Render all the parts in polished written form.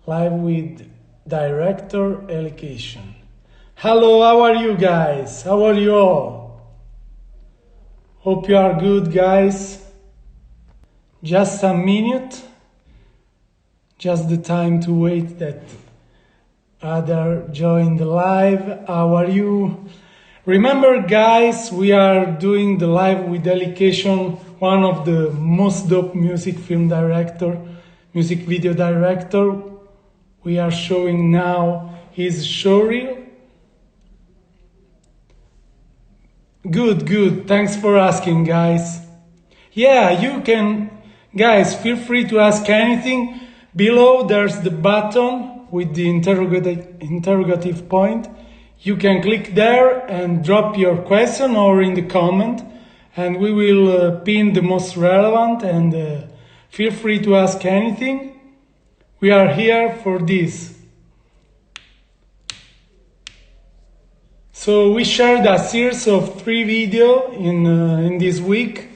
live with director Education. Hello, how are you guys? How are you all? Hope you are good, guys. Just a minute, just the time to wait that other join the live. How are you? Remember, guys, we are doing the live with Education, one of the most dope music video director. We are showing now his showreel. Good. Thanks for asking, guys. Yeah, you can, guys, feel free to ask anything. Below there's the button with the interrogative point. You can click there and drop your question or in the comment, and we will pin the most relevant, and feel free to ask anything. We are here for this. So we shared a series of 3 videos in this week.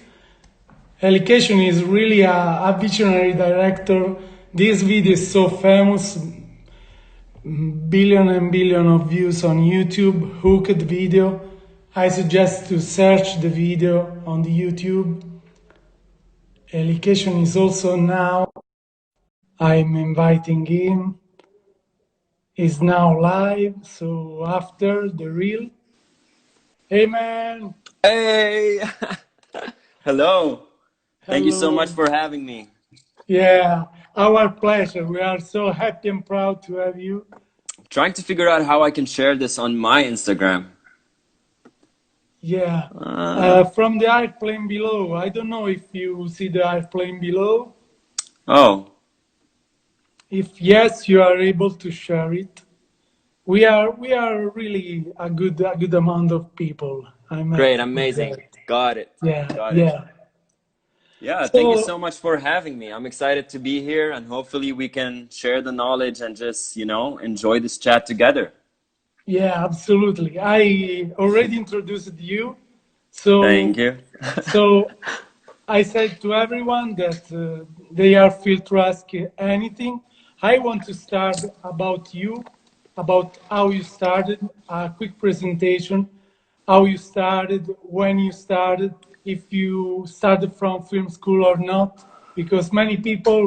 Education is really a visionary director. This video is so famous, billion and billion of views on YouTube, hooked video. I suggest to search the video on the YouTube. Education is also now, I'm inviting him, is now live, so after the reel. Hey man! Hey! Hello. Thank you so Hello. much for having me. Yeah, our pleasure. We are so happy and proud to have you. Trying to figure out how I can share this on my Instagram. Yeah, from the airplane below. I don't know if you see the airplane below. Oh, If yes, you are able to share it. We are really a good amount of people. I'm great, happy with amazing. that. Got it. Yeah, Got it. yeah. Yeah, thank you so So much for having me. I'm excited to be here and hopefully we can share the knowledge and just, enjoy this chat together. yeah, absolutely. I already introduced you. So Thank you. so I said to everyone that they are free to ask anything. I want to start about you, about how you started, a quick presentation, how you started, when you started, if you started from film school or not, because many people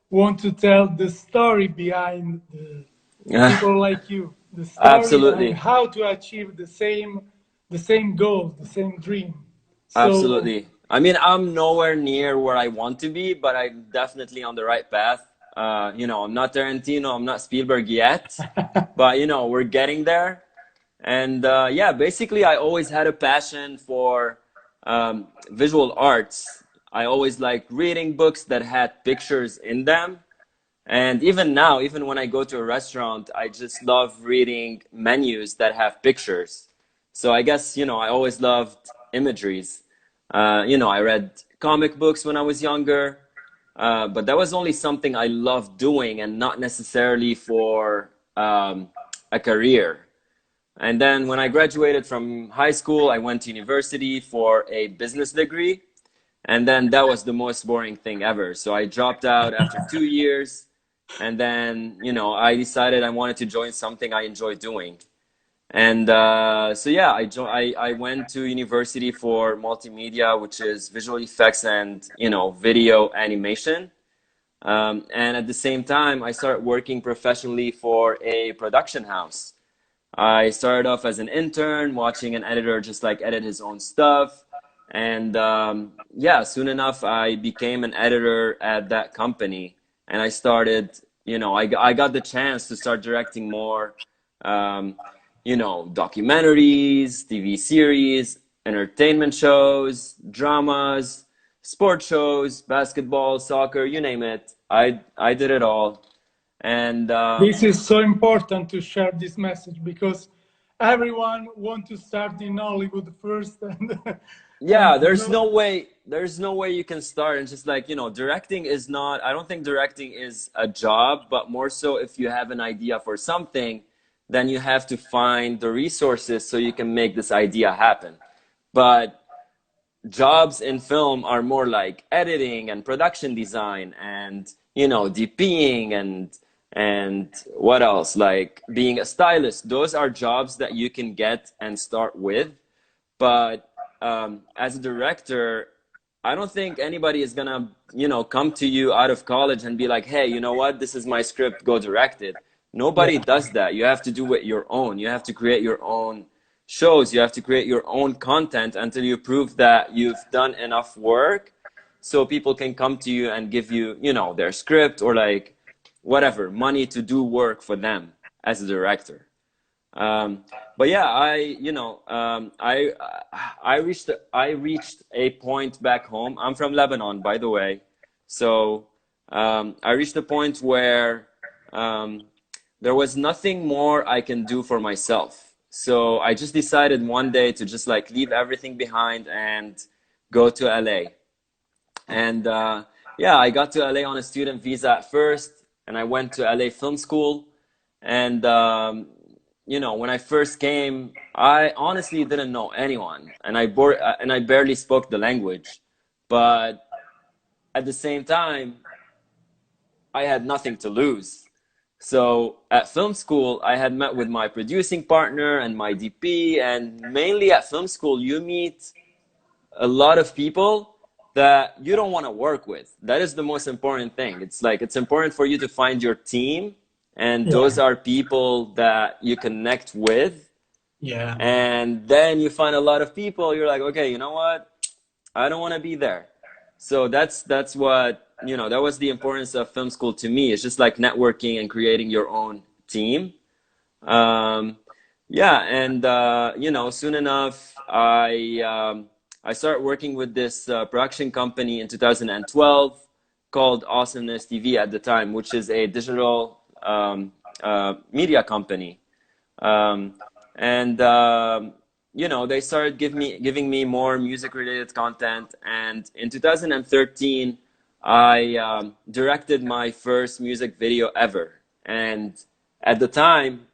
want to tell the story behind the people like you, the story and Absolutely. how to achieve the same goal, the same dream. So Absolutely. I mean, I'm nowhere near where I want to be, but I'm definitely on the right path. I'm not Tarantino, I'm not Spielberg yet, but we're getting there. And yeah, basically, I always had a passion for visual arts. I always liked reading books that had pictures in them. And even now, even when I go to a restaurant, I just love reading menus that have pictures. So I guess, I always loved imageries. I read comic books when I was younger, but that was only something I loved doing and not necessarily for a career. And then when I graduated from high school, I went to university for a business degree. And then that was the most boring thing ever. So I dropped out after 2 years. And then, I decided I wanted to join something I enjoy doing. And so yeah, I went to university for multimedia, which is visual effects and video animation. And at the same time, I started working professionally for a production house. I started off as an intern, watching an editor just like edit his own stuff. And yeah, soon enough, I became an editor at that company. And I started, I got the chance to start directing more, documentaries, TV series, entertainment shows, dramas, sport shows, basketball, soccer, you name it. I did it all. And this is so important to share this message because everyone wants to start in Hollywood first, and and yeah, there's no way you can start and just like, directing is not, I don't think directing is a job, but more so if you have an idea for something, then you have to find the resources so you can make this idea happen. But jobs in film are more like editing and production design and, DPing and what else? Like being a stylist. Those are jobs that you can get and start with. But as a director, I don't think anybody is gonna, come to you out of college and be like, hey, you know what? This is my script, go direct it. Nobody Yeah. does that. You have to do it your own. You have to create your own shows. You have to create your own content until you prove that you've done enough work so people can come to you and give you, their script or like whatever, money to do work for them as a director. Um, but yeah, I reached a point back home. I'm from Lebanon, by the way. So I reached a point where um, there was nothing more I can do for myself. So I just decided one day to just like leave everything behind and go to LA. And yeah, I got to LA on a student visa at first, and I went to LA Film School. And when I first came, I honestly didn't know anyone, and I barely spoke the language. But at the same time, I had nothing to lose. So at film school, I had met with my producing partner and my DP, and mainly at film school, you meet a lot of people that you don't want to work with. That is the most important thing. It's like it's important for you to find your team, and those Yeah. are people that you connect with. Yeah. And then you find a lot of people, you're like, okay, you know what? I don't want to be there. So that's what, that was the importance of film school to me. It's just like networking and creating your own team. Um, yeah, and soon enough, I started working with this production company in 2012 called Awesomeness TV at the time, which is a digital media company. Um, and they started giving me more music related content. And in 2013, I directed my first music video ever. And at the time,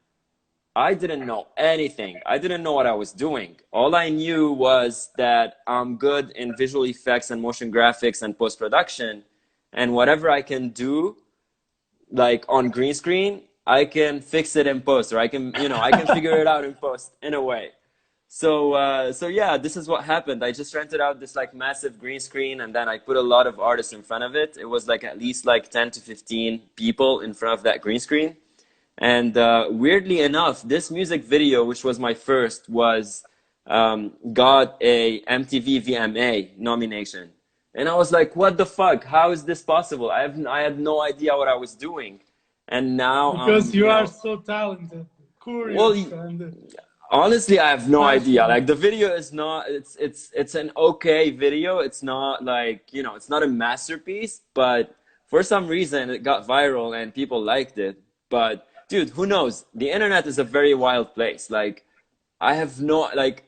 I didn't know anything. I didn't know what I was doing. All I knew was that I'm good in visual effects and motion graphics and post production, and whatever I can do, like on green screen, I can fix it in post, or I can figure it out in post in a way. So yeah, this is what happened. I just rented out this like massive green screen, and then I put a lot of artists in front of it. It was like at least like 10 to 15 people in front of that green screen. And weirdly enough, this music video, which was my first, was got a MTV VMA nomination. And I was like, what the fuck? How is this possible? I had no idea what I was doing. And now Because you are so talented, well, curious, and honestly, I have no idea. passionate. Like the video is not, it's an okay video. It's not like, it's not a masterpiece, but for some reason it got viral and people liked it. But dude, who knows? The internet is a very wild place. Like I have no, like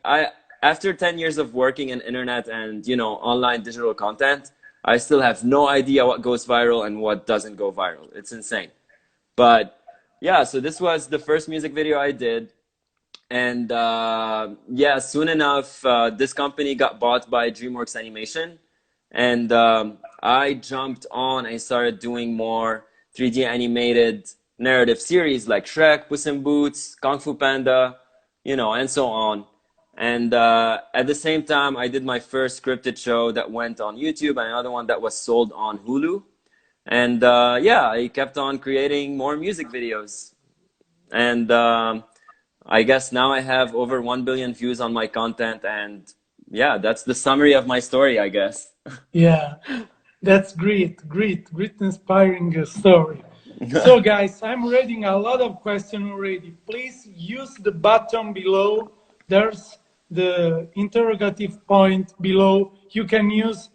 after 10 years of working in internet and, online digital content, I still have no idea what goes viral and what doesn't go viral. It's insane. But yeah, so this was the first music video I did. And yeah, soon enough, this company got bought by DreamWorks Animation. And I jumped on and started doing more 3D animated narrative series like Shrek, Puss in Boots, Kung Fu Panda, and so on. And at the same time, I did my first scripted show that went on YouTube and another one that was sold on Hulu. And yeah, I kept on creating more music videos. And I guess now I have over 1 billion views on my content. And yeah, that's the summary of my story, I guess. Yeah, that's great, inspiring story. So, guys, I'm reading a lot of questions already. Please use the button below. There's the interrogative point below. You can use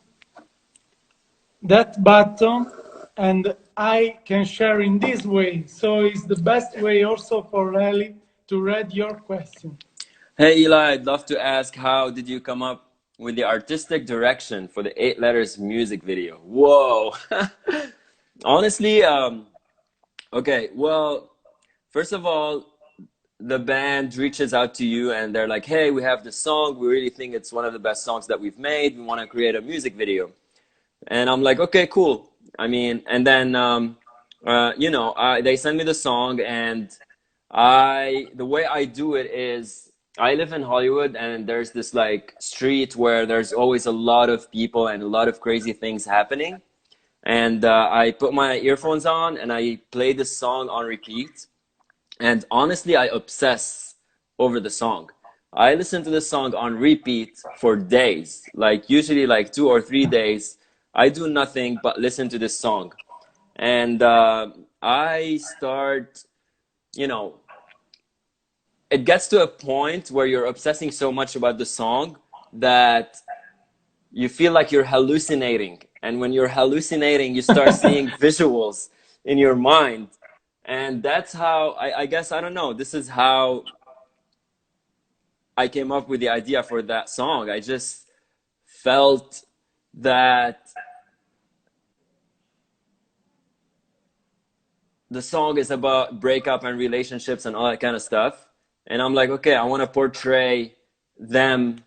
that button, and I can share in this way. So it's the best way also for Eli to read your question. Hey Eli, I'd love to ask, how did you come up with the artistic direction for the 8 Letters music video? Whoa. Honestly, okay, well, first of all, the band reaches out to you and they're like, hey, we have this song. We really think it's one of the best songs that we've made. We want to create a music video. And I'm like, okay, cool. I mean, and then they send me the song, and the way I do it is I live in Hollywood, and there's this like street where there's always a lot of people and a lot of crazy things happening. And I put my earphones on and I play the song on repeat. And honestly, I obsess over the song. I listen to the song on repeat for days, like usually like 2 or 3 days. I do nothing but listen to this song. And I start, you know, it gets to a point where you're obsessing so much about the song that you feel like you're hallucinating. And when you're hallucinating, you start seeing visuals in your mind. And that's how, I guess, I don't know, this is how I came up with the idea for that song. I just felt that the song is about breakup and relationships and all that kind of stuff. And I'm like, okay, I want to portray them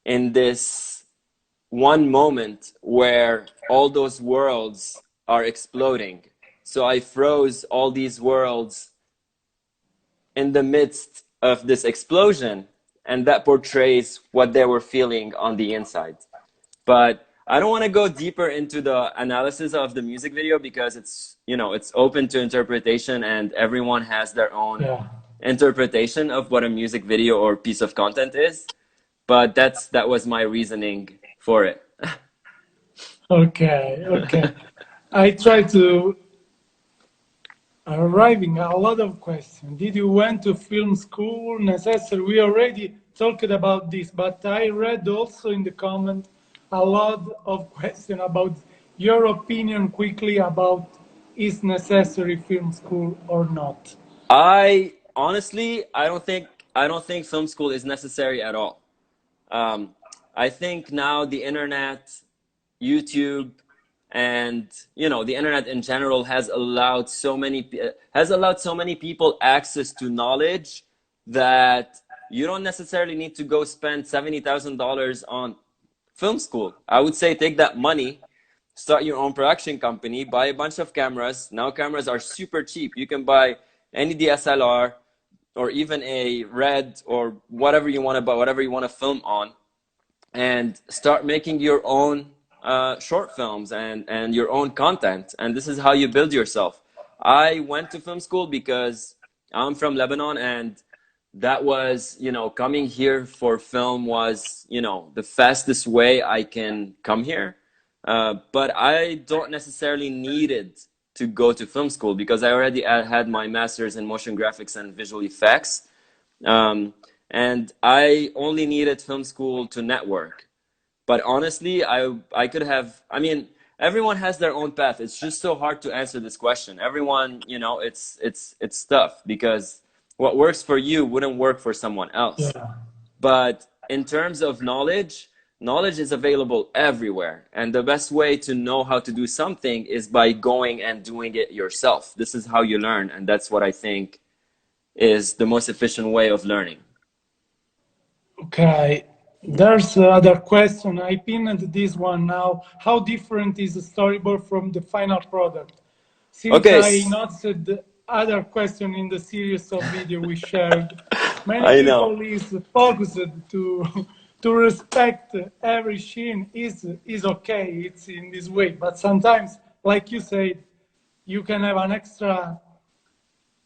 in this one moment where all those worlds are exploding. So I froze all these worlds in the midst of this explosion, and that portrays what they were feeling on the inside. But I don't want to go deeper into the analysis of the music video because it's open to interpretation, and everyone has their own interpretation of what a music video or piece of content is. But that was my reasoning for it. Okay. I try to arriving a lot of questions. Did you went to film school? Necessary? We already talked about this, but I read also in the comment a lot of questions about your opinion quickly about is necessary film school or not. I honestly, I don't think film school is necessary at all. Um, I think now the internet, YouTube, and the internet in general has allowed so many people access to knowledge that you don't necessarily need to go spend $70,000 on film school. I would say take that money, start your own production company, buy a bunch of cameras. Now cameras are super cheap. You can buy any DSLR or even a Red or whatever you want to buy, whatever you want to film on, and start making your own short films and your own content. And this is how you build yourself. I went to film school because I'm from Lebanon, and that was, coming here for film was, the fastest way I can come here. But I don't necessarily needed to go to film school because I already had my master's in motion graphics and visual effects. And I only needed film school to network. But honestly, I could have, I mean, everyone has their own path. It's just so hard to answer this question. Everyone, it's tough because what works for you wouldn't work for someone else. Yeah. But in terms of knowledge, knowledge is available everywhere. And the best way to know how to do something is by going and doing it yourself. This is how you learn. And that's what I think is the most efficient way of learning. Okay. There's another question. I pinned this one now. How different is the storyboard from the final product? Since Okay. I noticed the other question in the series of video we shared, many I know. people is focused to to respect every scene is okay. It's in this way, but sometimes, like you said, you can have an extra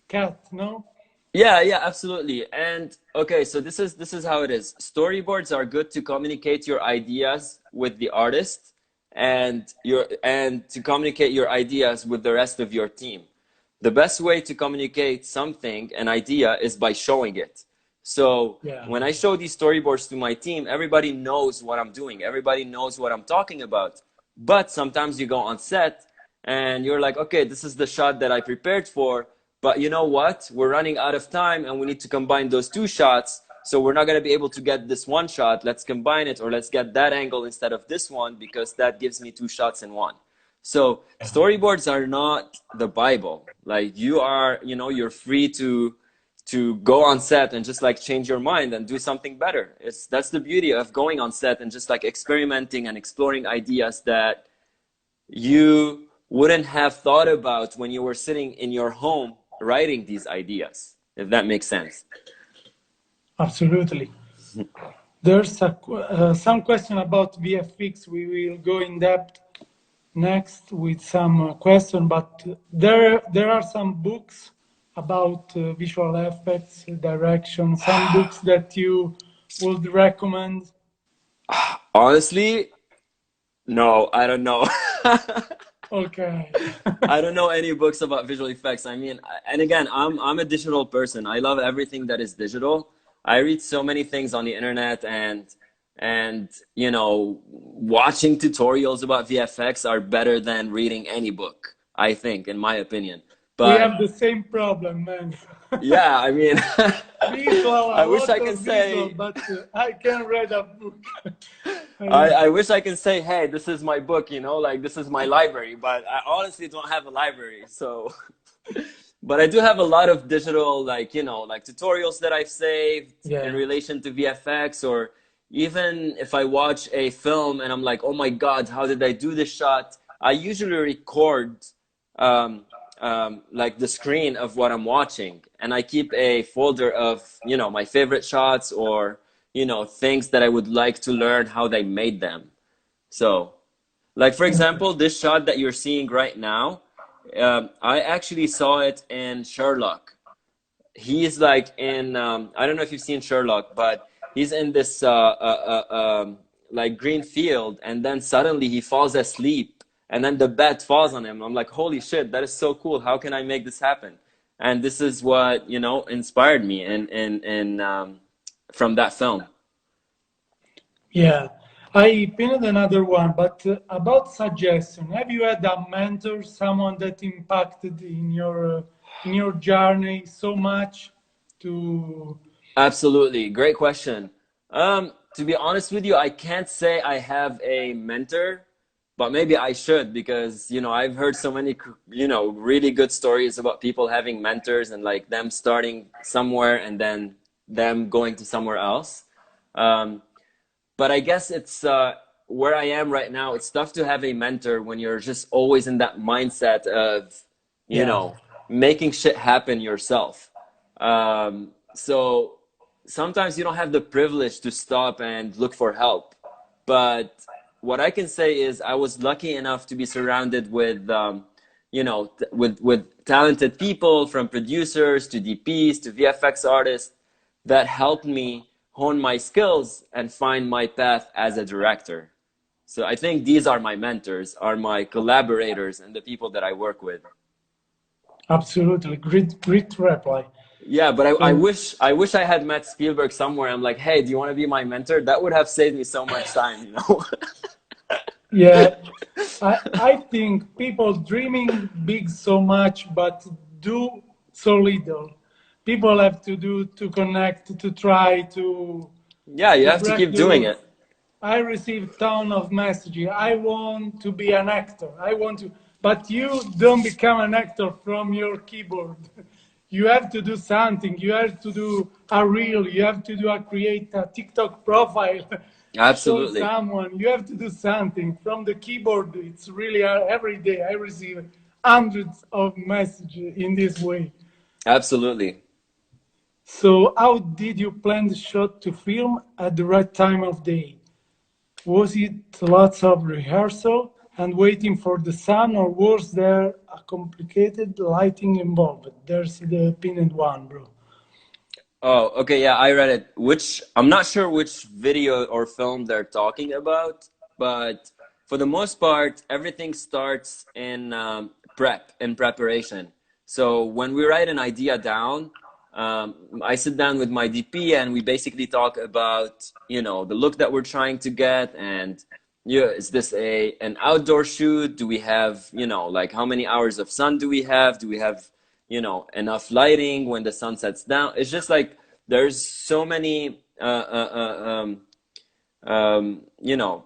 cut, no? Yeah, absolutely. And okay, so this is how it is. Storyboards are good to communicate your ideas with the artist and to communicate your ideas with the rest of your team. The best way to communicate something, an idea, is by showing it. So when I show these storyboards to my team, everybody knows what I'm doing. Everybody knows what I'm talking about. But sometimes you go on set and you're like, okay, this is the shot that I prepared for. But you know what? We're running out of time and we need to combine those two shots. So we're not going to be able to get this one shot. Let's combine it, or let's get that angle instead of this one because that gives me two shots in one. So storyboards are not the Bible. Like you're free to go on set and just like change your mind and do something better. That's the beauty of going on set and just like experimenting and exploring ideas that you wouldn't have thought about when you were sitting in your home writing these ideas, if that makes sense. Absolutely. There's some question about VFX. We will go in depth next with some question, but there are some books about visual effects, direction, some books that you would recommend. Honestly, no, I don't know. Okay. I don't know any books about visual effects. I mean, and again, I'm a digital person. I love everything that is digital. I read so many things on the internet, and you know, watching tutorials about VFX are better than reading any book, I think, in my opinion. We But have the same problem, man. yeah, I mean, Visual, a I wish I lot can of visual, say, but I can read a book. I wish I can say, hey, this is my book, you know, like this is my library, but I honestly don't have a library. So, but I do have a lot of digital, like, you know, like tutorials that I've saved in Yeah. relation to VFX, or even if I watch a film and I'm like, oh my God, how did I do this shot? I usually record um, like the screen of what I'm watching, and I keep a folder of, you know, my favorite shots, or you know, things that I would like to learn how they made them. So, like for example, this shot that you're seeing right now, I actually saw it in Sherlock. He's like in, I don't know if you've seen Sherlock, but he's in this like green field, and then suddenly he falls asleep, and then the bat falls on him. I'm like, holy shit, that is so cool. How can I make this happen? And this is what, you know, inspired me in from that film. Yeah, I pinned another one, but about suggestion. Have you had a mentor, someone that impacted in your journey so much to? Absolutely. Great question. To be honest with you, I can't say I have a mentor, but maybe I should, because, you know, I've heard so many, you know, really good stories about people having mentors and like them starting somewhere and then them going to somewhere else. Um, but I guess it's where I am right now. It's tough to have a mentor when you're just always in that mindset of, you Yeah, know, making shit happen yourself. So sometimes you don't have the privilege to stop and look for help. But what I can say is I was lucky enough to be surrounded with, you know, with talented people, from producers to DPs to VFX artists, that helped me hone my skills and find my path as a director. So I think these are my mentors, are my collaborators, and the people that I work with. absolutely. Great reply. Yeah, but So, I wish I had met Spielberg somewhere. I'm like, hey, do you want to be my mentor? That would have saved me so much time, you know? yeah, I think people dreaming big so much, but do so little. People have to do to connect, to try Yeah, you to have to break keep the doing rules. it. I receive ton of messages. I want to be an actor. I want to, but you don't become an actor from your keyboard. You have to do something. You have to do a reel. You have to do create a TikTok profile. Show Absolutely. someone. You have to do something from the keyboard. It's really every day I receive hundreds of messages in this way. Absolutely. So, how did you plan the shot to film at the right time of day? Was it lots of rehearsal and waiting for the sun, or was there a complicated lighting involved? There's the pinned one, bro. Oh, okay, yeah, I read it. Which I'm not sure which video or film they're talking about, but for the most part, everything starts in in preparation. So when we write an idea down, I sit down with my DP and we basically talk about, you know, the look that we're trying to get, and yeah, is this a an outdoor shoot? Do we have, you know, like how many hours of sun do we have? Do we have, you know, enough lighting when the sun sets down? It's just like there's so many you know,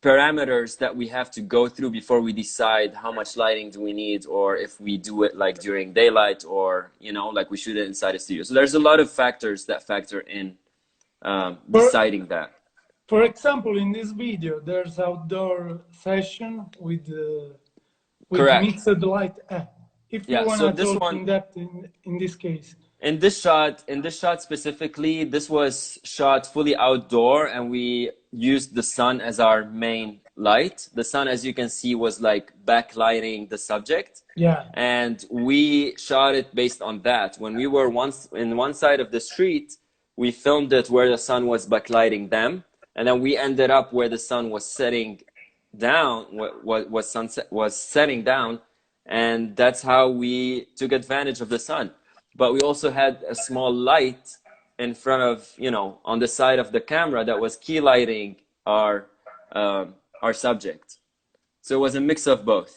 parameters that we have to go through before we decide how much lighting do we need, or if we do it like during daylight, or you know, like we shoot it inside a studio. So there's a lot of factors that factor in For, deciding that. for example, in this video, there's outdoor session with with Correct. mixed light. If you Yeah. want So to this talk one, in depth in this case. in this shot specifically, this was shot fully outdoor, and we used the sun as our main light. The sun, as you can see, was like backlighting the subject. Yeah. And we shot it based on that. When we were once in one side of the street, we filmed it where the sun was backlighting them, and then we ended up where the sun was setting down, was sunset was setting down, and that's how we took advantage of the sun. But we also had a small light in front of, on the side of the camera that was key lighting our subject. So it was a mix of both.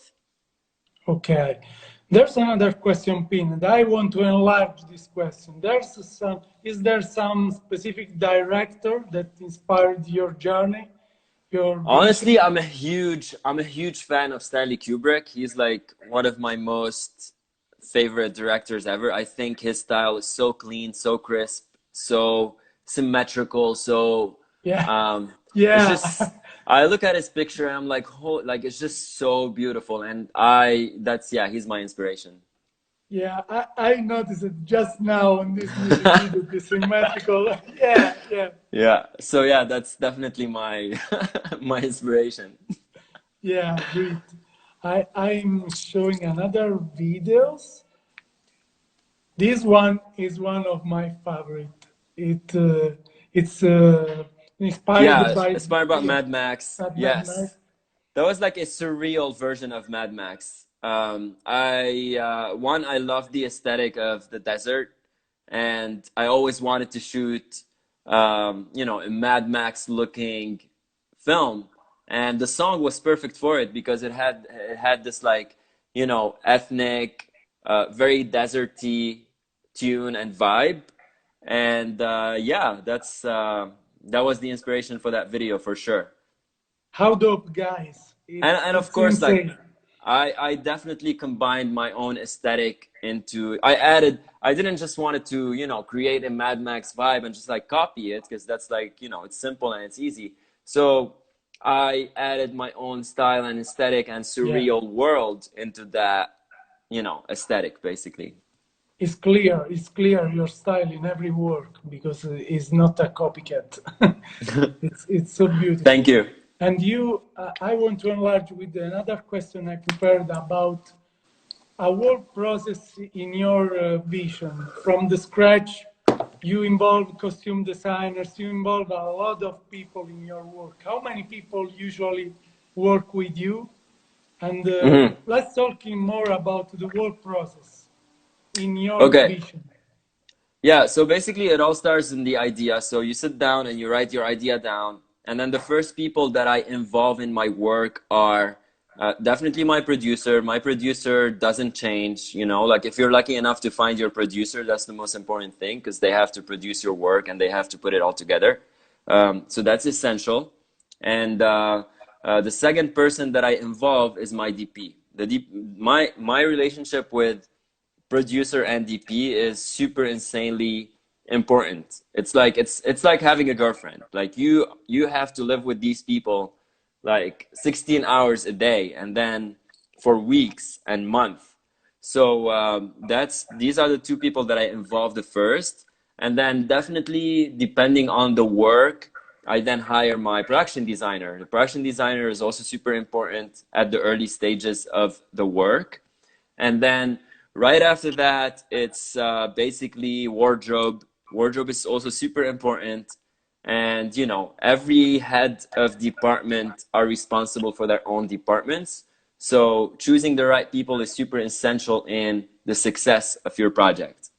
Okay. There's another question pinned. I want to enlarge this question. Is there some specific director that inspired your journey, your Honestly, vision? I'm a huge fan of Stanley Kubrick. He's like one of my most favorite directors ever. I think his style is so clean, so crisp, so symmetrical, so Yeah. um it's Yeah. just I look at his picture and I'm like, like it's just so beautiful, and he's my inspiration. Yeah, I noticed it just now on this music video, the symmetrical. Yeah, yeah, Yeah. So yeah, that's definitely my my inspiration. yeah, great. I'm showing another videos. This one is one of my favorite. It's inspired Yeah, by, inspired by yeah, Mad Max. Mad Max. Yes. That was like a surreal version of Mad Max. I love the aesthetic of the desert, and I always wanted to shoot, a Mad Max looking film, and the song was perfect for it because it had this like, ethnic, very deserty tune and vibe, and yeah, that was the inspiration for that video for sure. How dope, guys! And of It's course, like insane. I definitely combined my own aesthetic into I didn't just want it to, create a Mad Max vibe and just like copy it, because that's like, it's simple and it's easy. So I added my own style and aesthetic and Yeah. surreal world into that, aesthetic basically. It's clear your style in every work because it's not a copycat. It's so Thank beautiful. you. And I want to enlarge with another question I prepared about a work process in your vision from the scratch. You involve costume designers, you involve a lot of people in your work. How many people usually work with you? And Hmm. let's talk more about the work process in your Okay. vision. Yeah, so basically it all starts in the idea. So you sit down and you write your idea down, and then the first people that I involve in my work are definitely my producer. My producer doesn't change, like if you're lucky enough to find your producer, that's the most important thing, because they have to produce your work and they have to put it all together. So that's essential. And the second person that I involve is my DP. My relationship with producer and DP is super insanely important. It's like having a girlfriend. Like you have to live with these people like 16 hours a day, and then for weeks and months. So that's these are the two people that I involve the first, and then definitely depending on the work, I then hire my production designer. The production designer is also super important at the early stages of the work, and then right after that, it's basically wardrobe. Wardrobe is also super important. And, every head of department are responsible for their own departments. So choosing the right people is super essential in the success of your project.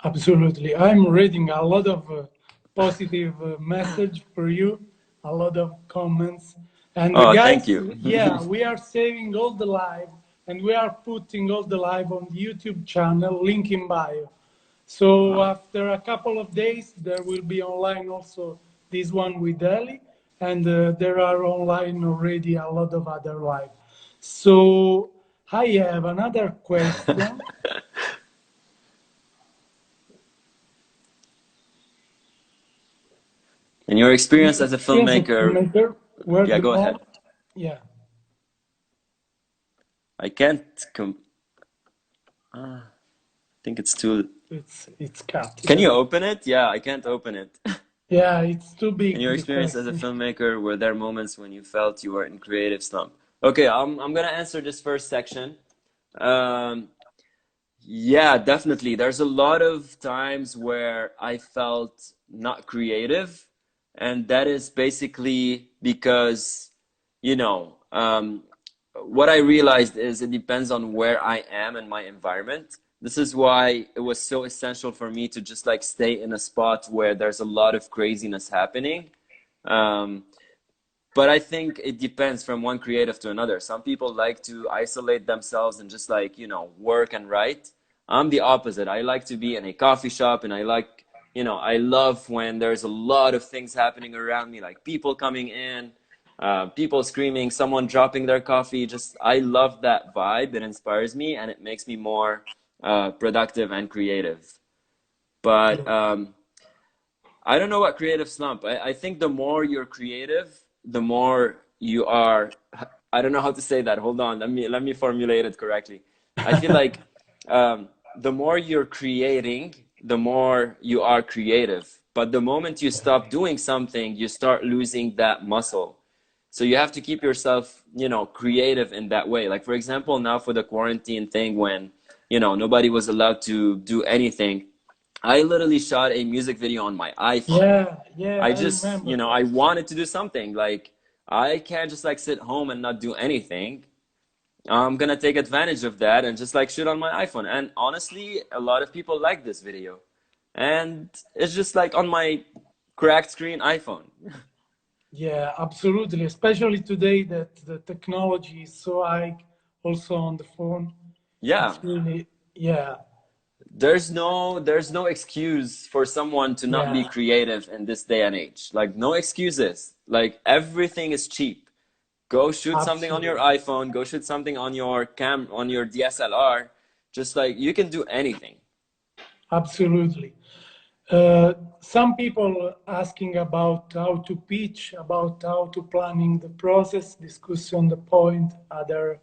Absolutely. I'm reading a lot of positive message for you, a lot of comments. And Oh, thank guys, you. yeah, we are saving all the live and we are putting all the live on the YouTube channel, link in bio. So after a couple of days, there will be online also this one with Eli, and there are online already a lot of other live. So I have another question. In your experience as a Yes, a filmmaker, filmmaker, where yeah, the go ahead. moment, yeah. I can't I think it's too. It's cut. Can Yeah, you open it? Yeah, I can't open it. yeah, it's too In big your the experience as a question. filmmaker, were there moments when you felt you were in creative slump? Okay, I'm gonna answer this first section. Um, yeah, definitely. There's a lot of times where I felt not creative, and that is basically because, you know, what I realized is it depends on where I am and my environment. This is why it was so essential for me to just like stay in a spot where there's a lot of craziness happening. Um, but I think it depends from one creative to another. Some people like to isolate themselves and just like, you know, work and write. I'm the opposite. I like to be in a coffee shop, and I like, you know, I love when there's a lot of things happening around me, like people coming in, people screaming, someone dropping their coffee. Just, I love that vibe. It inspires me and it makes me more productive and creative. But Yeah, I don't know what creative slump. I think the more you're creative, the more you are. I don't know how to say that. Hold on. Let me formulate it correctly. I feel like the more you're creating, the more you are creative. But the moment you stop doing something, you start losing that muscle. So you have to keep yourself, you know, creative in that way. Like for example, now for the quarantine thing, when nobody was allowed to do anything, I literally shot a music video on my iPhone. yeah, yeah, I I just, remember I that. wanted to do something. Like, I can't just like sit home and not do anything. I'm gonna take advantage of that and just like shoot on my iPhone. And honestly, a lot of people like this video. And it's just like on my cracked screen iPhone. Yeah, absolutely. Especially today that the technology is so high, also on the phone. Yeah. It's really, yeah, There's no excuse for someone to not be yeah, creative in this day and age. Like, no excuses. Like, everything is cheap. Go shoot something on your absolutely, iPhone, go shoot something on your on your DSLR. Just like, you can do anything. absolutely. Some people asking about how to pitch, about how to planning the process, discuss on the point, other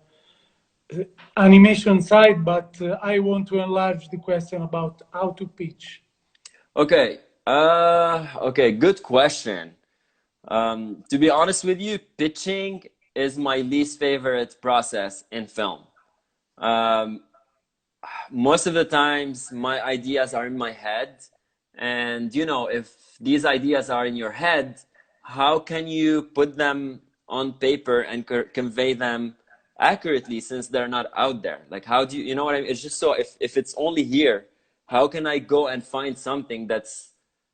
animation side, but I want to enlarge the question about how to pitch. Okay. Okay, good question. To be honest with you, pitching is my least favorite process in film. Um, Most of the times my ideas are in my head, and if these ideas are in your head, how can you put them on paper and convey them accurately, since they're not out there? Like, how do you know what I mean? It's just, so if it's only here, how can I go and find something that's,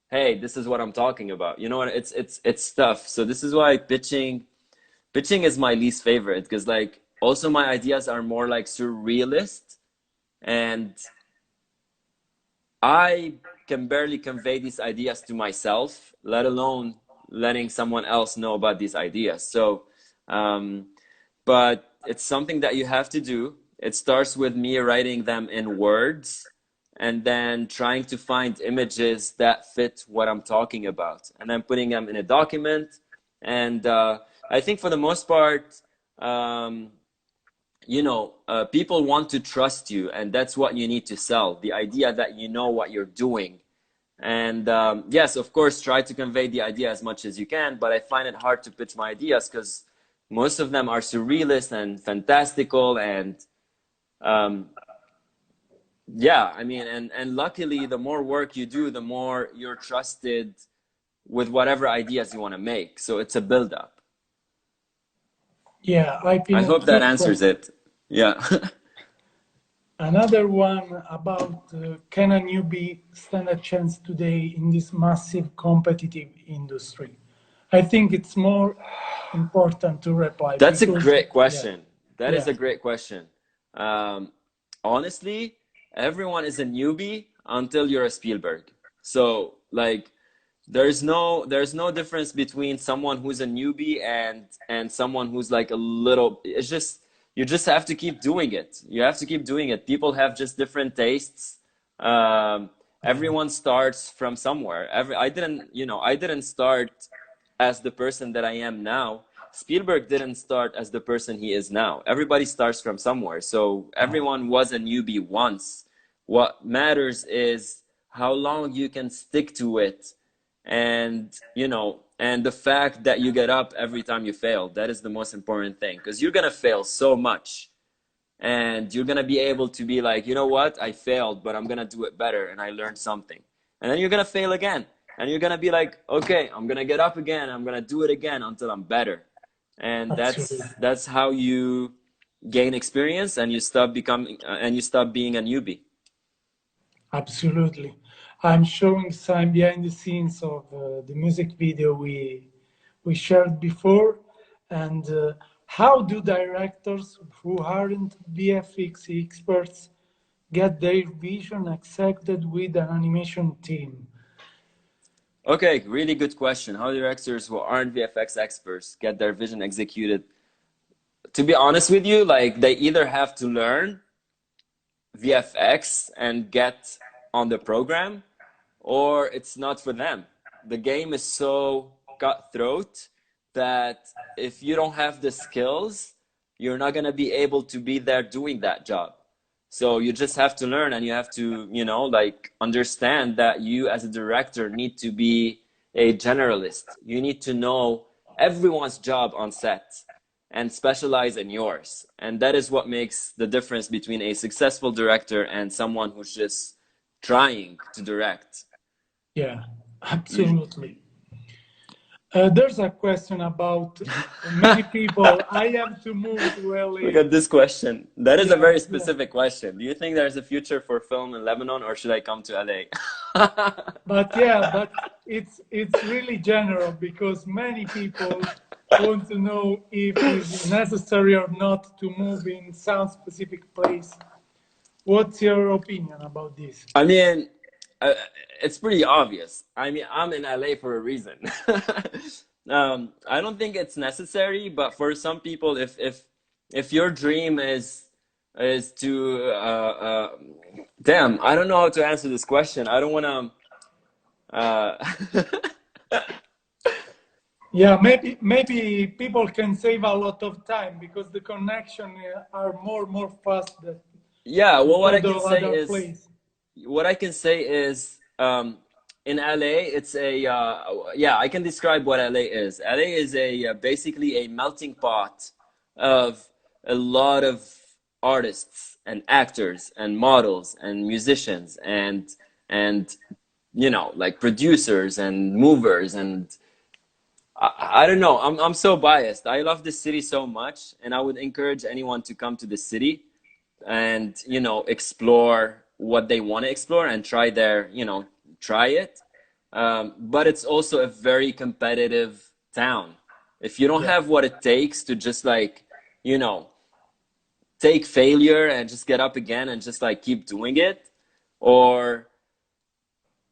hey, this is what I'm talking about? You know what, it's tough. So this is why pitching is my least favorite, because like, also my ideas are more like surrealist, and I can barely convey these ideas to myself, let alone letting someone else know about these ideas. So, um, but it's something that you have to do. It starts with me writing them in words and then trying to find images that fit what I'm talking about, and then putting them in a document. And I think for the most part, um, people want to trust you, and that's what you need to sell, the idea that you know what you're doing. And yes, of course, try to convey the idea as much as you can, but I find it hard to pitch my ideas because most of them are surrealist and fantastical. And um, yeah, I mean, and luckily, the more work you do, the more you're trusted with whatever ideas you want to make. So it's a build-up. Yeah, I I think hope it's that good answers question. it. Yeah. Another one about can a newbie stand a chance today in this massive competitive industry? I think it's more important to reply That's a because, great yeah, question. That is yeah, a great question. Um, Honestly, everyone is a newbie until you're a Spielberg. So, like, there's no difference between someone who's a newbie and someone who's like a little. It's just, you just have to keep doing it. You have to keep doing it. People have just different tastes. yeah, Everyone starts from somewhere. I didn't start as the person that I am now Spielberg didn't start as the person he is now. Everybody starts from somewhere. So everyone was a newbie once. What matters is how long you can stick to it. And, you know, and the fact that you get up every time you fail, that is the most important thing. Because you're going to fail so much. And you're going to be able to be like, you know what, I failed, but I'm going to do it better. And I learned something. And then you're going to fail again. And you're going to be like, okay, I'm going to get up again. I'm going to do it again until I'm better. And Absolutely. that's how you gain experience, and you stop becoming and you stop being a newbie. Absolutely. I'm showing some behind the scenes of the music video we shared before, and how do directors who aren't VFX experts get their vision accepted with an animation team? Okay, really good question. How do directors who aren't VFX experts get their vision executed? To be honest with you, like, they either have to learn VFX and get on the program, or it's not for them. The game is so cutthroat that if you don't have the skills, you're not going to be able to be there doing that job. So you just have to learn, and you have to, you know, like, understand that you as a director need to be a generalist. You need to know everyone's job on set and specialize in yours. And that is what makes the difference between a successful director and someone who's just trying to direct. Yeah, Mm. absolutely. There's a question about many people. I have to move to Look LA. at this question. That is a Yeah, very yeah. specific question. Do you think there's a future for film in Lebanon, or should I come to LA? But yeah, but it's really general because many people want to know if it's necessary or not to move in some specific place. What's your opinion about this? I mean, uh, it's pretty obvious. I mean, I'm in LA for a reason. I don't think it's necessary, but for some people, if your dream is to damn, I don't know how to answer this question. I don't want to. Yeah, maybe people can save a lot of time because the connection are more fast than Yeah. Well, what I instead can of say other is, place. in LA, it's a yeah, I can describe what LA is. LA is a basically a melting pot of a lot of artists and actors and models and musicians and you know, like, producers and movers. And I don't know, I'm so biased. I love this city so much, and I would encourage anyone to come to the city and, you know, explore what they want to explore and try their, you know, try it. But it's also a very competitive town. If you don't Yeah, have what it takes to just, like, you know, take failure and just get up again and just, like, keep doing it, or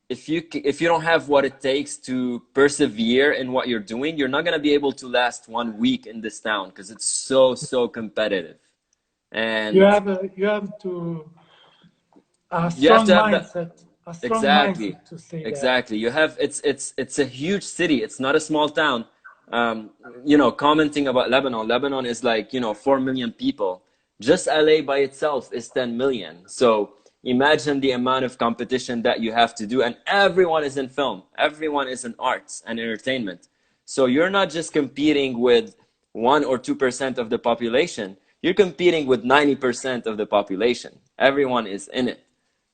if you don't have what it takes to persevere in what you're doing, you're not going to be able to last 1 week in this town, because it's so competitive. And you have to you have to have that. a strong Exactly, mindset to stay there. exactly. You have it's a huge city. It's not a small town. You know, commenting about Lebanon, Lebanon is like, you know, 4 million people. Just LA by itself is 10 million. So imagine the amount of competition that you have to do, and everyone is in film. Everyone is in arts and entertainment. So you're not just competing with 1 or 2% of the population. You're competing with 90% of the population. Everyone is in it.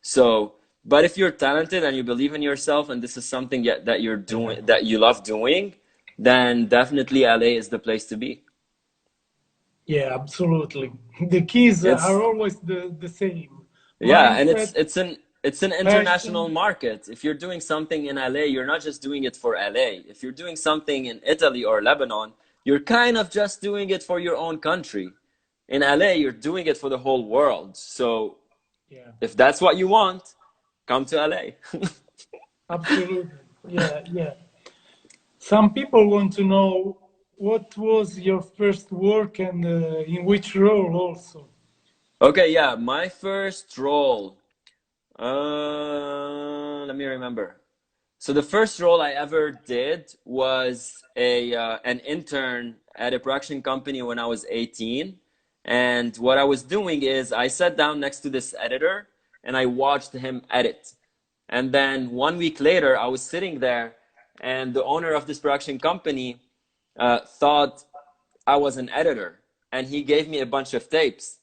So, but if you're talented and you believe in yourself, and this is something that you're Yeah, doing, that you love doing, then definitely LA is the place to be. yeah, absolutely. The keys It's are always the same. Yeah, and Mindset, it's an international passion. market. If you're doing something in LA, you're not just doing it for LA. If you're doing something in Italy or Lebanon, you're kind of just doing it for your own country. In LA, you're doing it for the whole world. So Yeah, if that's what you want, come to LA. absolutely. Yeah, yeah. Some people want to know what was your first work and in which role also. Okay, yeah, my first role. Let me remember. So the first role I ever did was a an intern at a production company when I was 18. And what I was doing is I sat down next to this editor and I watched him edit. And then 1 week later, I was sitting there and the owner of this production company thought I was an editor, and he gave me a bunch of tapes.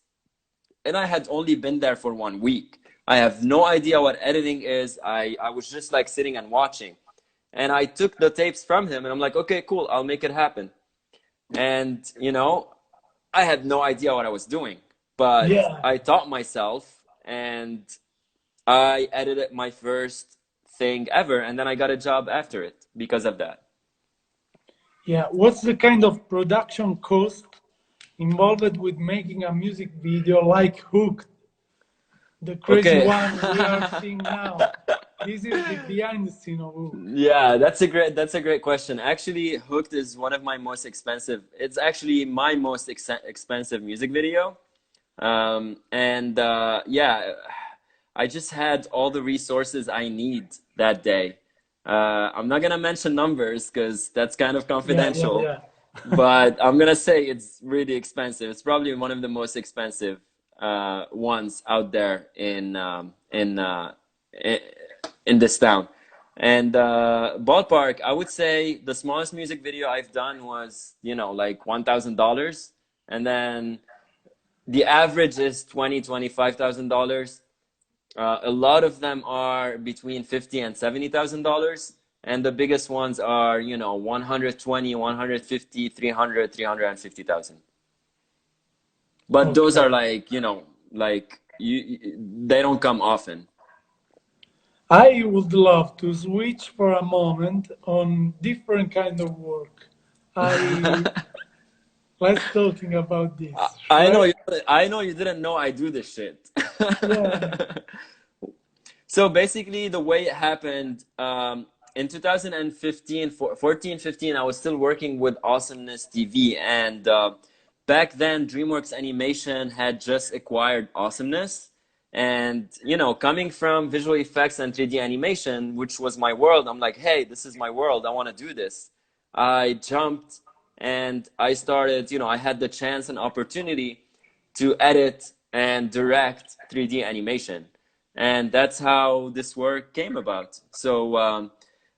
And I had only been there for 1 week. I have no idea what editing is. I was just like sitting and watching. And I took the tapes from him and I'm like, okay, cool, I'll make it happen. And, you know, I had no idea what I was doing, but Yeah. I taught myself and I edited my first thing ever. And then I got a job after it because of that. Yeah. What's the kind of production cost involved with making a music video like Hooked, the crazy Okay. one we are seeing now? This is the behind the scene of Hooked. Yeah, that's a great question. Actually, Hooked is one of my most expensive. It's actually my most expensive music video. And yeah, I just had all the resources I need that day. I'm not gonna mention numbers because that's kind of Yeah, yeah, confidential, yeah. but I'm gonna say it's really expensive. It's probably one of the most expensive ones out there i- in this town. And ballpark, I would say the smallest music video I've done was, you know, like $1,000, and then the average is $25,000. A lot of them are between 50 and $70,000, and the biggest ones are, you know, 120, 150, 300, 350,000. But those Okay. are like, you know, like they don't come often. I would love to switch for a moment on different kind of work. I let's talking about this, I know right? you, I know you didn't know I do this shit. Yeah. So basically, the way it happened, in 2015, 14, 15, I was still working with Awesomeness TV. And back then, DreamWorks Animation had just acquired Awesomeness. And, you know, coming from visual effects and 3D animation, which was my world, I'm like, hey, this is my world. I want to do this. I jumped and I started, you know, I had the chance and opportunity to edit and direct 3D animation. And that's how this work came about. So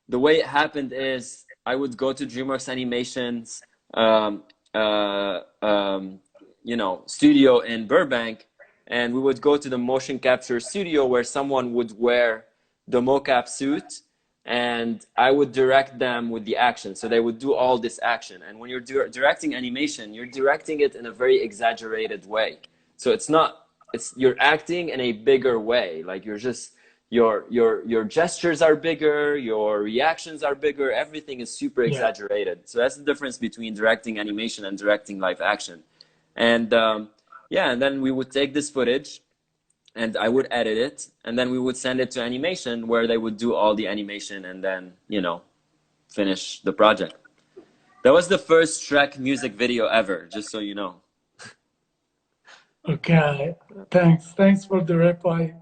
the way it happened is I would go to DreamWorks Animation's, um, uh, um, you know, studio in Burbank, and we would go to the motion capture studio where someone would wear the mocap suit, and I would direct them with the action. So they would do all this action. And when you're directing animation, you're directing it in a very exaggerated way. So it's not, it's, you're acting in a bigger way. Like you're just, your gestures are bigger, your reactions are bigger, everything is super Yeah. exaggerated. So that's the difference between directing animation and directing live action. And yeah, and then we would take this footage and I would edit it, and then we would send it to animation where they would do all the animation and then, you know, finish the project. That was the first Shrek music video ever, just so you know. Okay. Thanks. Thanks for the reply.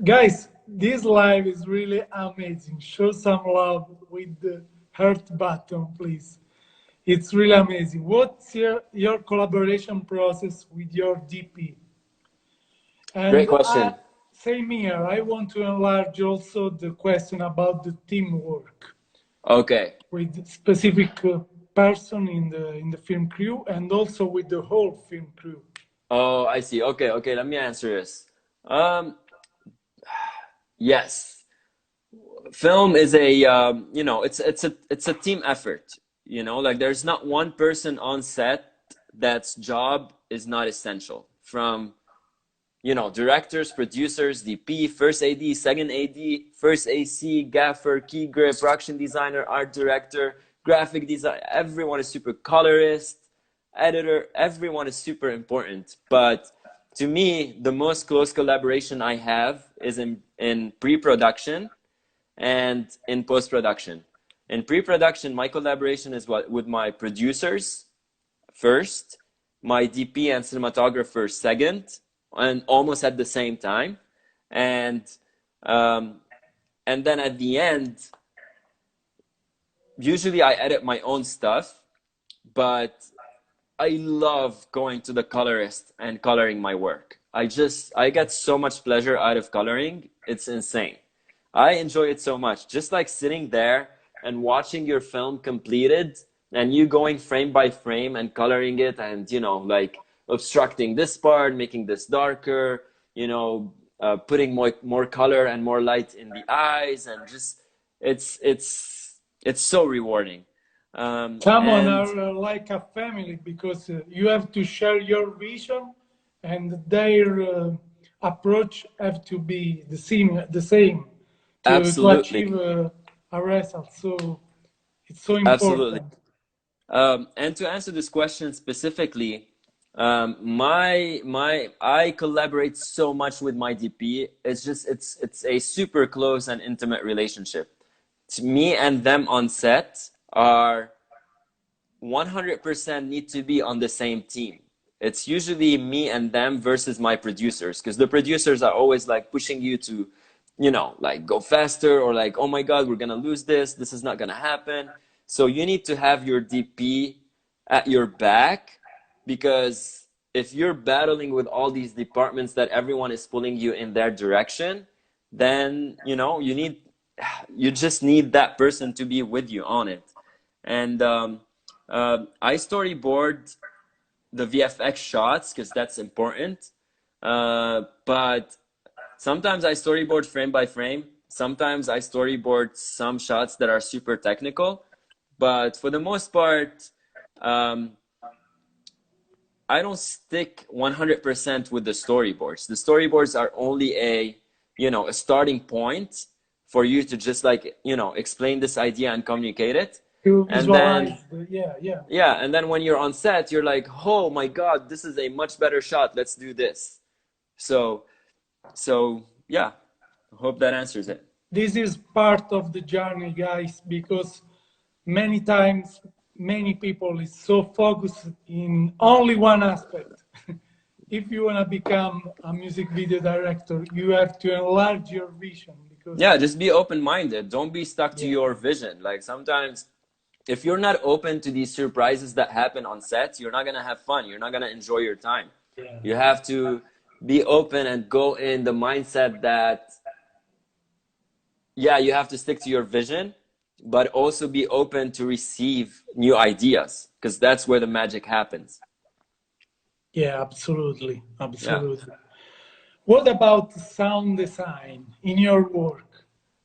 Guys, this live is really amazing. Show some love with the heart button, please. It's really amazing. What's your collaboration process with your DP? Great And question. same here, I want to enlarge also the question about the teamwork Okay. with specific person in the film crew and also with the whole film crew. Oh, I see. Okay, okay, let me answer this. Um, yes. Film is a you know, it's a team effort. You know, like there's not one person on set that's job is not essential. From, you know, directors, producers, DP, first AD, second AD, first AC, gaffer, key grip, production designer, art director, graphic design. Everyone is super, colorist, editor. Everyone is super important. But to me, the most close collaboration I have is in pre-production and in post-production. In pre-production, my collaboration is what with my producers first, my DP and cinematographer second, and almost at the same time, and um, and then at the end, usually I edit my own stuff, but I love going to the colorist and coloring my work. I get so much pleasure out of coloring. It's insane. I enjoy it so much. Just like sitting there and watching your film completed and you going frame by frame and coloring it and, like obstructing this part, making this darker, putting more color and more light in the eyes, and just it's so rewarding. Someone And are like a family because you have to share your vision, and their approach have to be the same to achieve absolutely, a result. So it's so absolutely. important. And to answer this question specifically, I collaborate so much with my DP. It's a super close and intimate relationship. Me and them on set are 100% need to be on the same team. It's usually me and them versus my producers, because the producers are always like pushing you to, like go faster, or like, oh my God, we're gonna lose this. This is not gonna happen. So you need to have your DP at your back, because if you're battling with all these departments that everyone is pulling you in their direction, then you just need that person to be with you on it. And I storyboard the VFX shots because that's important. But sometimes I storyboard frame by frame. Sometimes I storyboard some shots that are super technical. But for the most part, um, I don't stick 100% with the storyboards. The storyboards are only a starting point for you to just like, explain this idea and communicate it. To And then visualize, yeah, yeah. yeah, and then when you're on set, you're like, "Oh my God, this is a much better shot. Let's do this." So, yeah, I hope that answers it. This is part of the journey, guys, because many times many people is so focused in only one aspect. If you want to become a music video director, you have to enlarge your vision because Yeah, just be open-minded. Don't be stuck to yeah, your vision. Like sometimes if you're not open to these surprises that happen on sets, you're not gonna have fun. You're not gonna enjoy your time. yeah, You have to be open and go in the mindset that, yeah, you have to stick to your vision, but also be open to receive new ideas, because that's where the magic happens. yeah, absolutely, Yeah. absolutely. What about sound design in your work?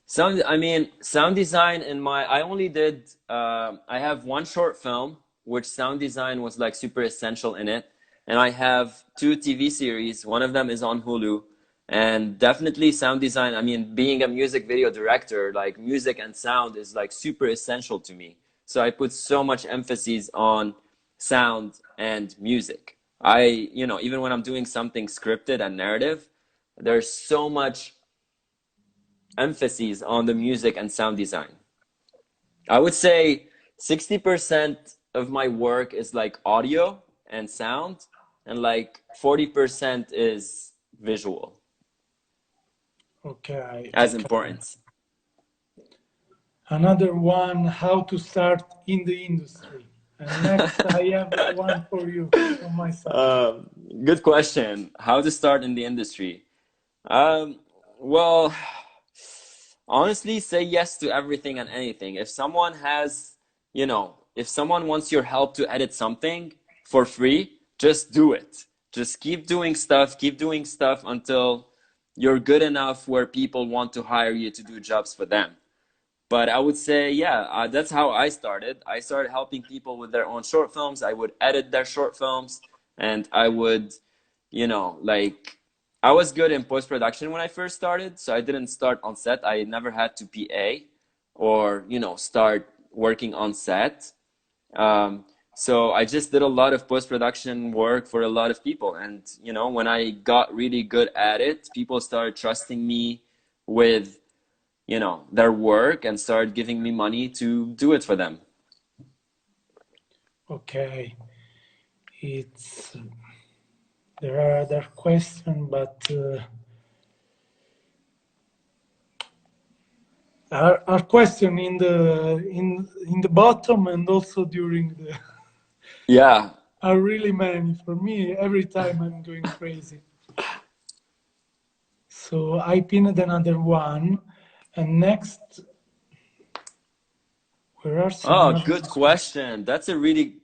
Sound design in I only did, I have one short film, which sound design was like super essential in it. And I have two TV series. One of them is on Hulu. And definitely sound design, being a music video director, like music and sound is like super essential to me. So I put so much emphasis on sound and music. Even when I'm doing something scripted and narrative, there's so much emphasis on the music and sound design. I would say 60% of my work is like audio and sound, and like 40% is visual Okay, as okay. importance. Another one, how to start in the industry. And next, I have one for you from my side. Um, Good question. How to start in the industry? Um, well, honestly, say yes to everything and anything. If someone wants your help to edit something for free, just do it. Just keep doing stuff until you're good enough where people want to hire you to do jobs for them. But I would say, yeah, that's how I started. I started helping people with their own short films. I would edit their short films, and I would, like, I was good in post production when I first started. So I didn't start on set. I never had to PA or, start working on set. Um, so I just did a lot of post production work for a lot of people. And, when I got really good at it, people started trusting me with their work and start giving me money to do it for them. Okay, it's there are other questions, but are question in the bottom and also during the Yeah. are really many. For me, every time I'm going crazy. So I pinned another one. And next, where are some Oh, good avenues? question. That's a really,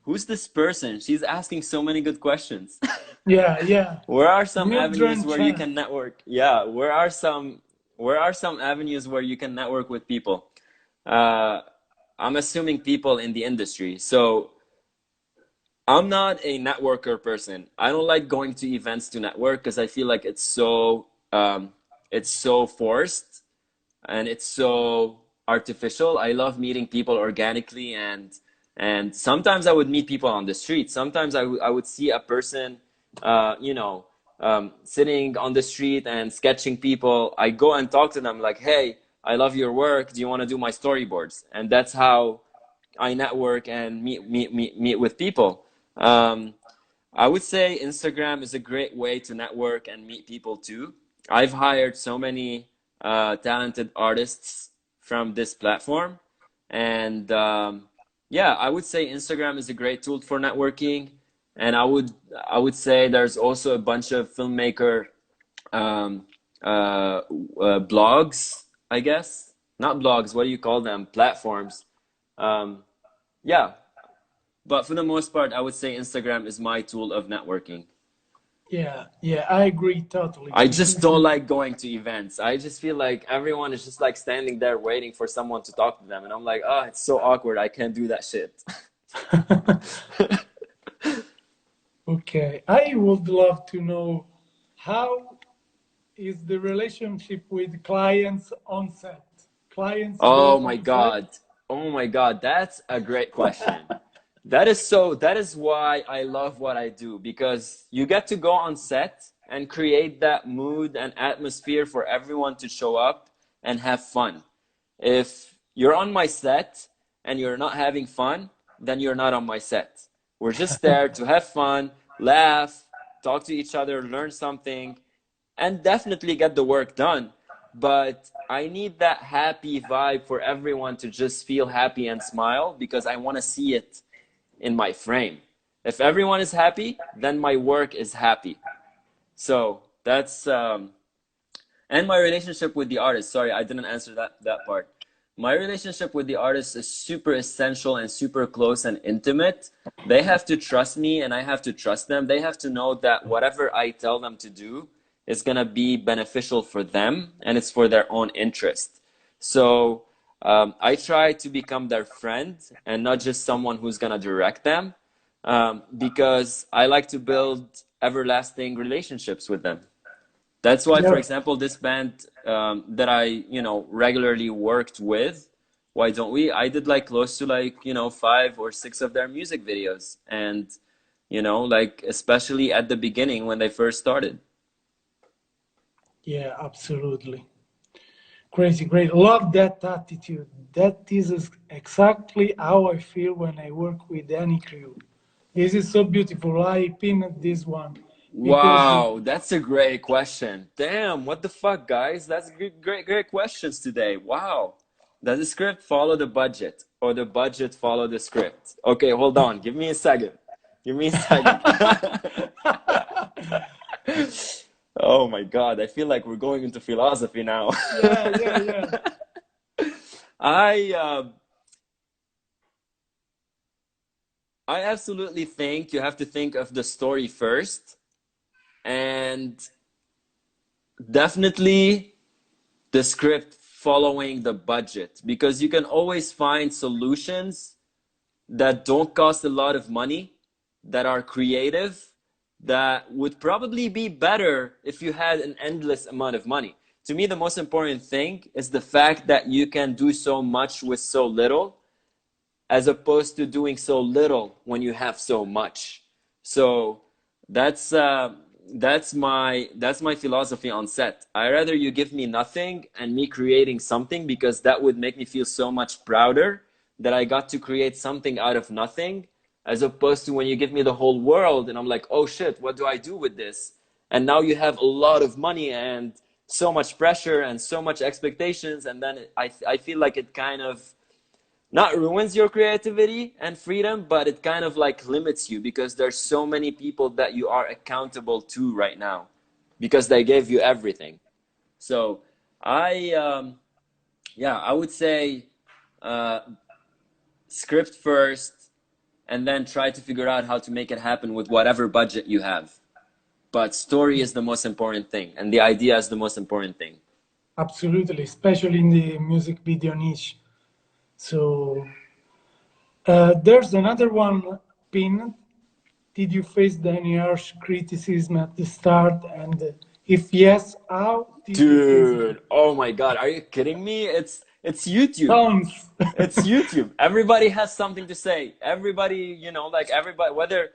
who's this person? She's asking so many good questions. Yeah, yeah. Where are some avenues Mildred where you Chan. can network? Yeah, where are some avenues where you can network with people? Uh, I'm assuming people in the industry. So I'm not a networker person. I don't like going to events to network because I feel like it's so forced and it's so artificial. I love meeting people organically, and sometimes I would meet people on the street. Sometimes I would see a person, sitting on the street and sketching people. I go and talk to them like, "Hey, I love your work. Do you want to do my storyboards?" And that's how I network and meet with people. Um, I would say Instagram is a great way to network and meet people too. I've hired so many talented artists from this platform, and yeah, I would say Instagram is a great tool for networking. And I would say there's also a bunch of filmmaker um, blogs, I guess. Not blogs, what do you call them? Platforms. Um, yeah, but for the most part, I would say Instagram is my tool of networking. Yeah, yeah, I agree totally. I just don't Completely. like going to events. I just feel like everyone is just like standing there waiting for someone to talk to them. And I'm like, oh, it's so awkward. I can't do that shit. Okay, I would love to know how is the relationship with clients on set? Clients go Oh my on set? God. Oh my God. That's a great question. That is why I love what I do, because you get to go on set and create that mood and atmosphere for everyone to show up and have fun. If you're on my set and you're not having fun, then you're not on my set. We're just there to have fun, laugh, talk to each other, learn something, and definitely get the work done. But I need that happy vibe for everyone to just feel happy and smile, because I want to see it in my frame. If everyone is happy, then my work is happy. So that's and my relationship with the artist. Sorry, I didn't answer that part. My relationship with the artist is super essential and super close and intimate. They have to trust me and I have to trust them. They have to know that whatever I tell them to do is going to be beneficial for them and it's for their own interest. So I try to become their friend and not just someone who's going to direct them, because I like to build everlasting relationships with them. That's why, for Yeah, example, this band that I, regularly worked with, Why Don't We? I did like close to like, 5 or 6 of their music videos. And, like especially at the beginning when they first started. yeah, absolutely. Crazy, great. Love that attitude. That is exactly how I feel when I work with any crew. This is so beautiful. I pinned this one because Wow, that's a great question. Damn, what the fuck, guys? That's great, great, great questions today. Wow. Does the script follow the budget or the budget follow the script? Okay, hold on. Give me a second. Give me a second. Oh my God, I feel like we're going into philosophy now. yeah, yeah, yeah, I um I absolutely think you have to think of the story first, and definitely the script following the budget, because you can always find solutions that don't cost a lot of money, that are creative, that would probably be better if you had an endless amount of money. To me, the most important thing is the fact that you can do so much with so little, as opposed to doing so little when you have so much. So that's uh, that's my philosophy on set. I rather you give me nothing and me creating something, because that would make me feel so much prouder that I got to create something out of nothing, as opposed to when you give me the whole world and I'm like, oh shit, what do I do with this? And now you have a lot of money and so much pressure and so much expectations, and then I feel like it kind of not ruins your creativity and freedom, but it kind of like limits you because there's so many people that you are accountable to right now because they gave you everything. So I, yeah, I would say uh, script first and then try to figure out how to make it happen with whatever budget you have. But story is the most important thing, and the idea is the most important thing. Absolutely, especially in the music video niche. So there's another one pin. Did you face any harsh criticism at the start? And if yes, how did you face it? Dude, oh my God, are you kidding me? It's YouTube. Tons. It's YouTube. Everybody has something to say. Everybody, you know, like everybody, whether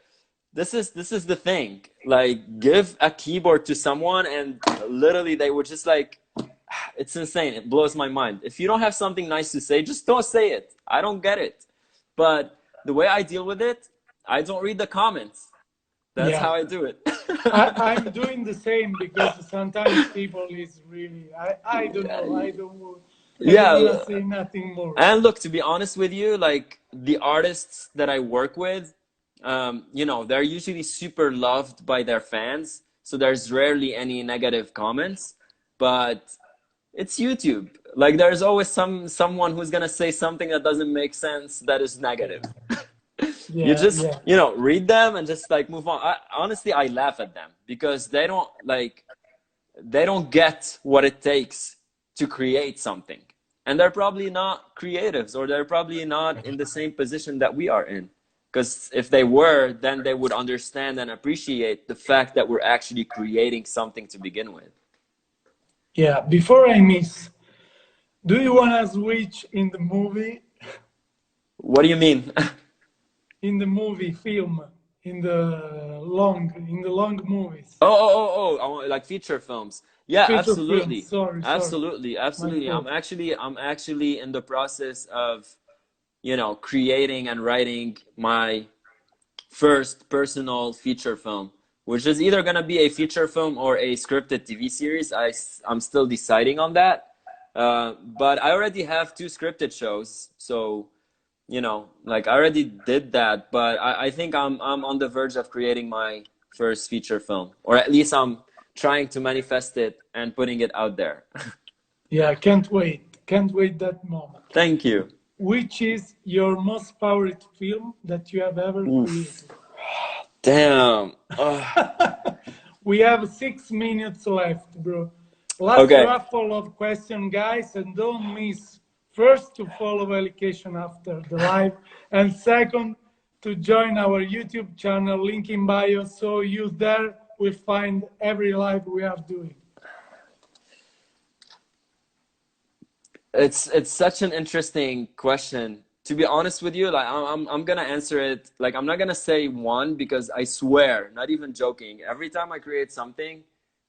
this is the thing. Like give a keyboard to someone and literally they would just like it's insane. It blows my mind. If you don't have something nice to say, just don't say it. I don't get it. But the way I deal with it, I don't read the comments. That's Yeah, how I do it. I'm doing the same because sometimes people is really I don't know I don't Yeah, wanna say nothing more. and look, to be honest with you, like the artists that I work with, you know, they're usually super loved by their fans, so there's rarely any negative comments. But it's YouTube. Like there's always someone who's gonna say something that doesn't make sense that is negative. You Yeah, just, yeah, you know, read them and just like move on. Honestly, I laugh at them because they don't get what it takes to create something. And they're probably not creatives or they're probably not in the same position that we are in. Because if they were, then they would understand and appreciate the fact that we're actually creating something to begin with. yeah. Before I miss, do you wanna switch in the movie? What do you mean? In the movie film, in the long movies, Like feature films. Yeah, feature films. absolutely. Sorry, Absolutely, my absolutely. fault. I'm actually in the process of, you know, creating and writing my first personal feature film, which is either going to be a feature film or a scripted TV series. I'm still deciding on that. But I already have two scripted shows. So, you know, like I already did that, but I think I'm on the verge of creating my first feature film, or at least I'm trying to manifest it and putting it out there. Yeah, can't wait that moment. Thank you. Which is your most favorite film that you have ever Oof. created? Damn. Ugh. We have 6 minutes left, bro. Last Okay. raffle of question, guys, and don't miss first to follow Allocation after the live, and second to join our YouTube channel, link in bio, so you there will find every live we are doing. It's such an interesting question. To be honest with you, like I'm gonna answer it. Like I'm not gonna say one because I swear, not even joking. Every time I create something,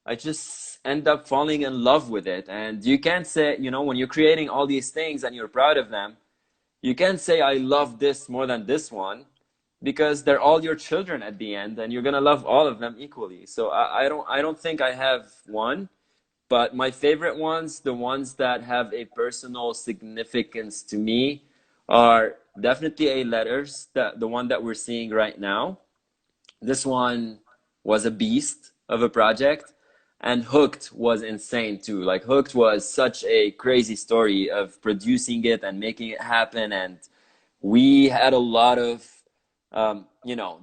I just end up falling in love with it. And you can't say, you know, when you're creating all these things and you're proud of them, you can't say I love this more than this one because they're all your children at the end, and you're gonna love all of them equally. So I don't think I have one. But my favorite ones, the ones that have a personal significance to me, are definitely A Letters, the one that we're seeing right now. This one was a beast of a project. And Hooked was insane too. Like Hooked was such a crazy story of producing it and making it happen. And we had a lot of, you know,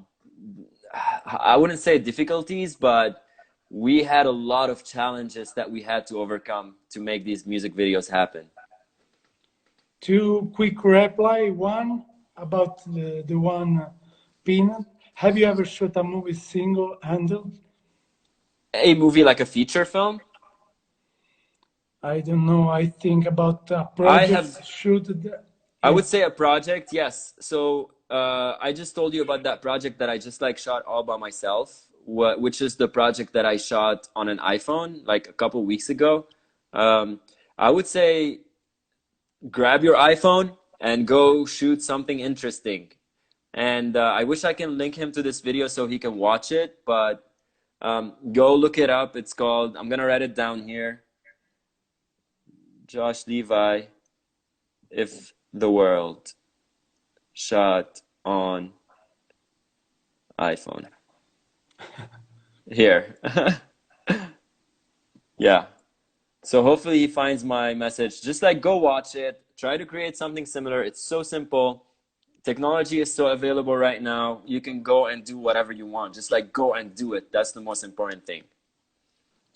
I wouldn't say difficulties, but we had a lot of challenges that we had to overcome to make these music videos happen. Two quick reply. One about the one Peanut. Have you ever shot a movie single-handed? A movie like a feature film? I don't know. I think about a I have, project shoot. I would Yes. say a project, yes. So I just told you about that project that I just like shot all by myself, which is the project that I shot on an iPhone like a couple weeks ago. Um, I would say grab your iPhone and go shoot something interesting. And I wish I can link him to this video so he can watch it, but go look it up. It's called, I'm gonna write it down here, Josh Levi. If the world shot on iPhone. Here. Yeah. So hopefully he finds my message. Just like go watch it. Try to create something similar. It's so simple. Technology is so available right now. You can go and do whatever you want. Just like go and do it. That's the most important thing.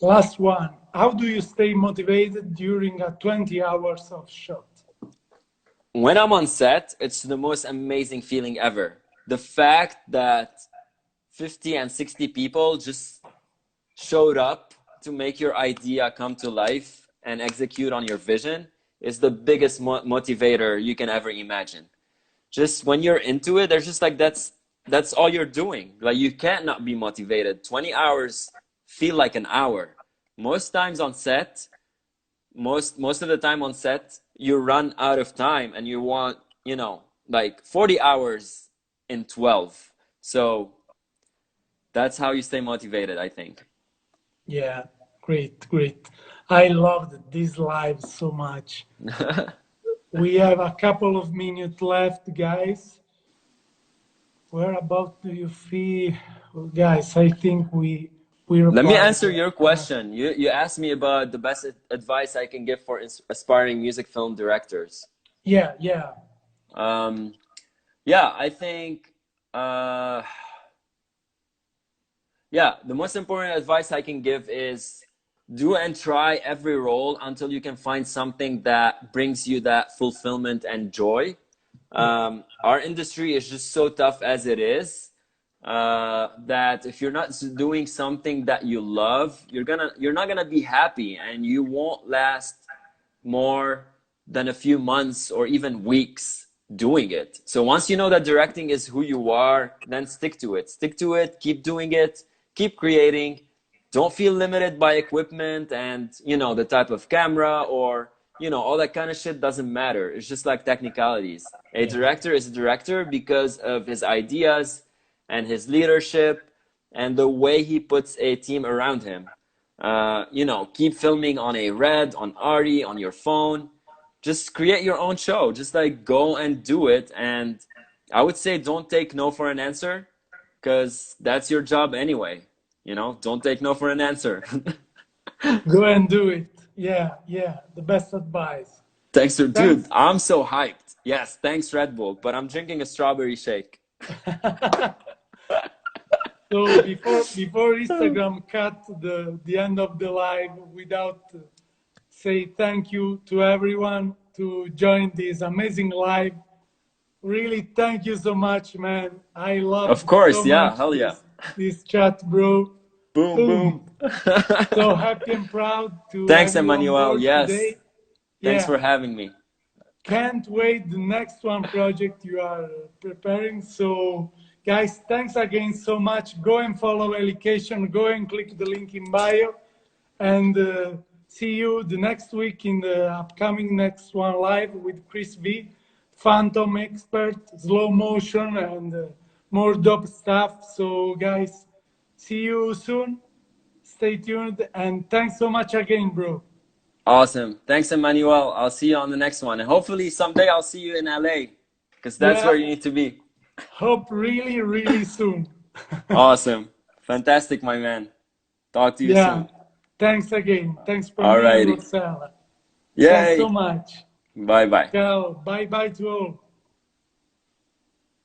Last one. How do you stay motivated during a 20 hours of shot? When I'm on set, it's the most amazing feeling ever. The fact that 50 and 60 people just showed up to make your idea come to life and execute on your vision is the biggest motivator you can ever imagine. Just when you're into it, there's just like that's all you're doing. Like you can't not be motivated. 20 hours feel like an hour. Most times on set, most of the time on set, you run out of time and you want, like 40 hours in 12. So that's how you stay motivated, I think. Yeah, great, great. I loved this live so much. We have a couple of minutes left, guys. Where about do you feel, guys? I think we Let me replied. answer your question. You asked me about the best advice I can give for aspiring music film directors. Yeah, yeah. Yeah, I think, yeah, the most important advice I can give is do and try every role until you can find something that brings you that fulfillment and joy. Our industry is just so tough as it is, that if you're not doing something that you love, you're not gonna be happy, and you won't last more than a few months or even weeks doing it. So once you know that directing is who you are, then stick to it. Stick to it, keep doing it, keep creating. Don't feel limited by equipment and, the type of camera or, all that kind of shit doesn't matter. It's just like technicalities. A director is a director because of his ideas and his leadership and the way he puts a team around him. Keep filming on a Red, on Arri, on your phone. Just create your own show. Just like go and do it. And I would say don't take no for an answer, because that's your job anyway. Don't take no for an answer. Go and do it. Yeah, yeah. The best advice. Thanks, Thanks. dude. I'm so hyped. Yes, thanks, Red Bull. But I'm drinking a strawberry shake. So before Instagram cut the end of the live without say thank you to everyone to join this amazing live. Really, thank you so much, man. I love Of course, so yeah, much hell yeah. this chat, bro. Boom, boom. So happy and proud to Thanks, have you on Emanuele. board Yes. today. Thanks Yeah, for having me. can't wait the next one project you are preparing. So guys, thanks again so much. Go and follow Education. Go and click the link in bio, and see you the next week in the upcoming next one live with Chris V, Phantom Expert, slow motion, and more dope stuff. So guys, see you soon. Stay tuned, and thanks so much again, bro. Awesome. Thanks, Emanuele. I'll see you on the next one. And hopefully someday I'll see you in LA, because that's Yeah, where you need to be. hope really, really soon. Awesome. Fantastic, my man. Talk to you Yeah, soon. thanks again. Thanks for me and Alrighty. Rosella. Thanks so Yay. much. Bye-bye. Ciao. Bye bye to all.